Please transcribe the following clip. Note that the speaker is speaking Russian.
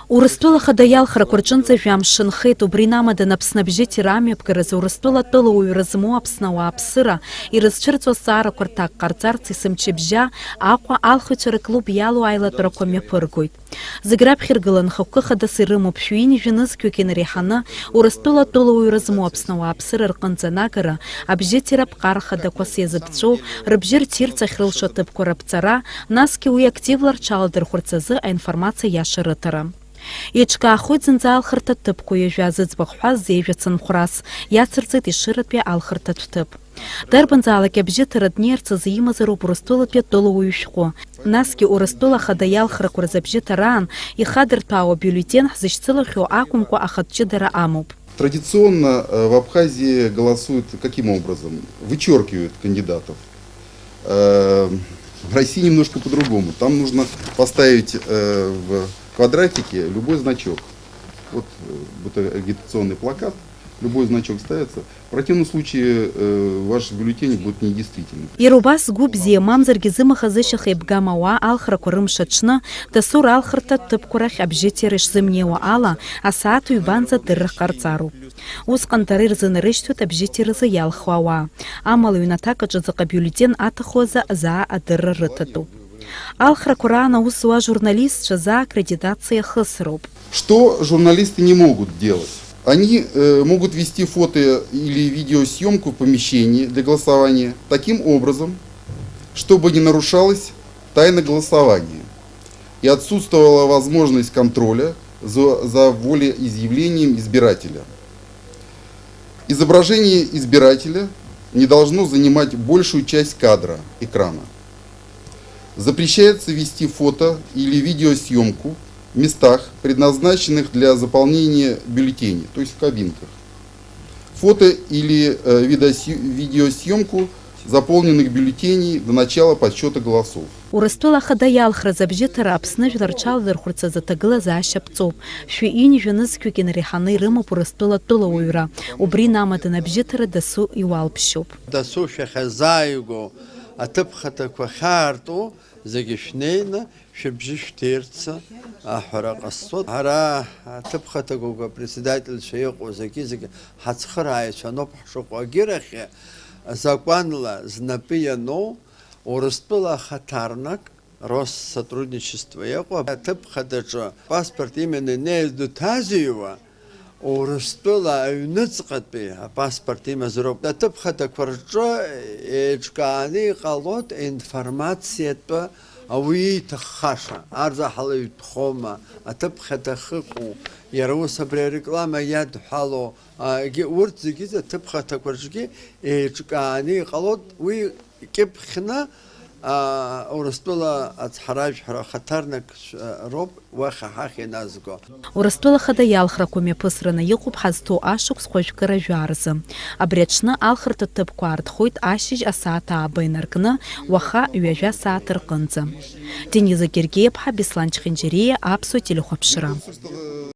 Урыстәыла хадаяалхра кәырҿынӡа жәамш нхеит, убри намадан Аԥсны абжьыҭ ирамҩаԥгаразы Урыстәыла атәылауаҩра змоу Аԥсны-ауаа аԥсыра ирызцәырҵуа азҵаарақәа рҭак ҟарҵарц есымчыбжьа Аҟәа алхыҩцәа рклуб иалоу аилатәарақәа мҩаԥыргоит. Зегь раԥхьа иргыланы хықәкы хадас ирымоуп шәҩи-нижәи-нызқьҩык инреиҳаны Урыстәыла атәылауаҩра змоу Аԥсны-ауаа аԥсыра рҟынӡа анагара абжьыҭира аԥҟара хадақәас иазыԥҵәоу рыбжьы рҭирц ахьрылшо аҭыԥқәа раԥҵара, насгьы уи активла рҽаладырхәырц азы аинформациа иаша рыҭара. Иеиҿкаахоит зынӡа алхырҭа ҭыԥқәа ҩажәа зыӡбахә ҳәаз зеижәа цынхәрас, иацырҵеит Ешыратәи алхырҭатә ҭыԥ. Дарбанзаалак абжьыҭара днеирц азы имазароуп Урыстәылатәи атәылауаҩ шәҟәы. Насгьы Урыстәыла ахада иалхрақәа рзы абжьыҭараан ихадырҭәаауа бюллетен ҳзышьцылахьоу акәымкәа ахатә ҷыдара амоуп. Традиционно в Абхазии голосуют каким образом? Вычеркивают кандидатов. В России немножко по-другому. Там нужно поставить в квадратике любой значок. Вот агитационный плакат, любой значок ставится. В противном случае ваш бюллетень будет недействительным. Ирубас губзи мамзарги зымахазышах ибгамауа алхрақәа рымш аҽны дасур алхырҭа ҭыԥқәа рахь абжьыҭира ишзымнеиуа ала асааҭ ҩбанӡа дыррак ҟарҵароуп. Усҟан дара ирзынарышьҭуеит абжьыҭиразы иалху ауаа. Амала ҩнаҭак аҿы заҟа бюллетен аҭаху азы заа адырра рыҭатәуп. Алхрақәа раан аус зуа журналистцәа заа аккредитациа хысроуп. Что журналисты не могут делать? Они могут вести фото или видеосъемку в помещении для голосования таким образом, чтобы не нарушалась тайна голосования и отсутствовала возможность контроля за волеизъявлением избирателя. Изображение избирателя не должно занимать большую часть кадра экрана. Запрещается вести фото или видеосъемку в местах, предназначенных для заполнения бюллетеней, то есть в кабинках. Фото или видеосъемку заполненных бюллетеней до начала подсчета голосов. Урыстәыла ахада иалхраз абжьыҭара Аԥсны жәлар рҽаладырхәырц азы аҭагылазаашьа ԥҵоуп. Шәҩи-нижәи-нызқьҩык инреиҳаны ирымоуп Урыстәыла атәылауаҩра. Убри намадан абжьыҭара дасу иуалԥшьоуп. Дасу шәахьазааигәоу аҭыԥ хаҭақәа ахьаарту зегьы шәнеины шәыбжьы шәҭирцы аҳәара ҟасҵоит. Ҳара аҭыԥ хаҭақәақәа апредседательцәа иҟоу зегьы ҳацхырааҩцәа аноуп ҳшыҟоу. Агьырахьы закәанла знапы иану Урыстәыла ахаҭарнак Россотрудничество иҟоу аҭыԥ хаҭаҿы паспорт именно инеиз дуҭазыҩуа Урыстәыла аҩныҵҟатәи апаспорт имазароуп. Аҭыԥ хаҭақәа рҿы еиҿкааны иҟалоит информациатәы ауаҩы ииҭаххаша. Арзаҳалаҩтәхома, аҭыԥ хаҭа хыҟоу, иара ус абри ареклама иадҳәало, урҭ зегьы аҭыԥ хаҭақәа рҿгьы еиҿкааны иҟалоит. Уи кьыԥхьны Урыстәыла ацҳаражәҳәара ахаҭарнак роуп уахь ҳахь иназго. Урыстәыла ахада иалхрақәа мҩаԥысраны иҟоуп ҳазҭоу ашықәсқәа жәкыра жәарзы. Абри аҽны алхырҭа ҭыԥқәа аартхоит ашьыжь асааҭ ааба инаркны уаха ҩажәа сааҭ рҟынӡа. Дениза Гергеиԥҳа, Беслан Чхинџьариа, Аԥсуа телехәаԥшра.